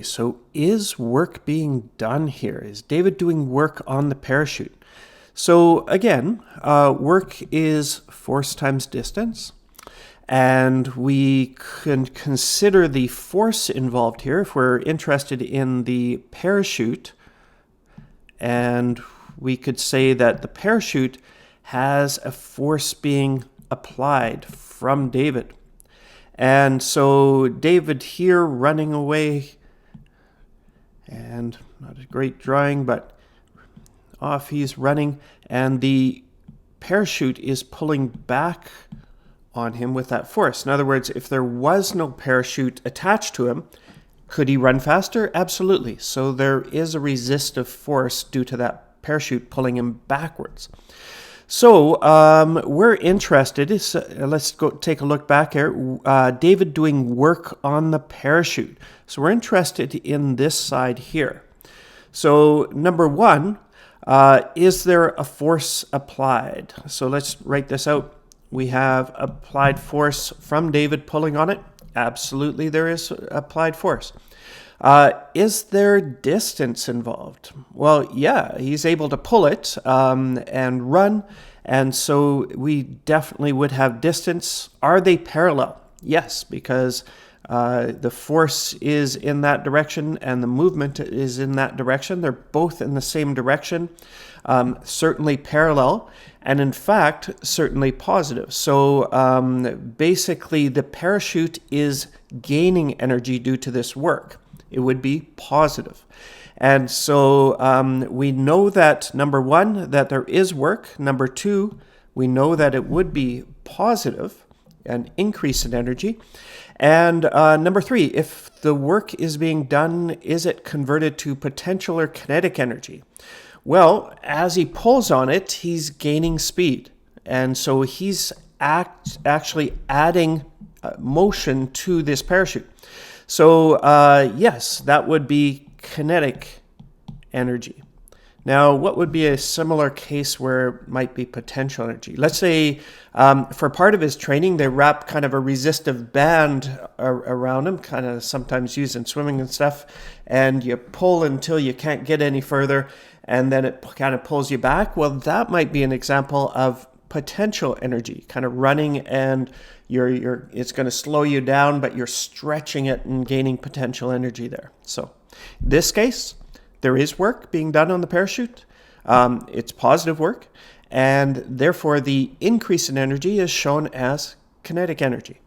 So is work being done here? Is David doing work on the parachute? So again, work is force times distance. And we can consider the force involved here if we're interested in the parachute. And we could say that the parachute has a force being applied from David. And so David here running away, and not a great drawing, but off he's running, and the parachute is pulling back on him with that force. In other words, if there was no parachute attached to him, could he run faster? Absolutely. So there is a resistive force due to that parachute pulling him backwards. So we're interested, let's go take a look back here, David doing work on the parachute. So we're interested in this side here. So number one, is there a force applied? So let's write this out. We have applied force from David pulling on it. Absolutely, there is applied force. Is there distance involved? Well, yeah, he's able to pull it and run, and so we definitely would have distance. Are they parallel? Yes, because the force is in that direction and the movement is in that direction. They're both in the same direction, certainly parallel, and in fact, certainly positive. So basically, the parachute is gaining energy due to this work. It would be positive. And so we know that, number one, that there is work. Number two, we know that it would be positive, an increase in energy. And number three, if the work is being done, is it converted to potential or kinetic energy? Well, as he pulls on it, he's gaining speed. And so he's actually adding motion to this parachute. So yes, that would be kinetic energy. Now, what would be a similar case where it might be potential energy? Let's say for part of his training, they wrap kind of a resistive band around him, kind of sometimes used in swimming and stuff, and you pull until you can't get any further, and then it kind of pulls you back. Well, that might be an example of potential energy, kind of running, and it's going to slow you down, but you're stretching it and gaining potential energy there. So in this case, there is work being done on the parachute. It's positive work, and therefore the increase in energy is shown as kinetic energy.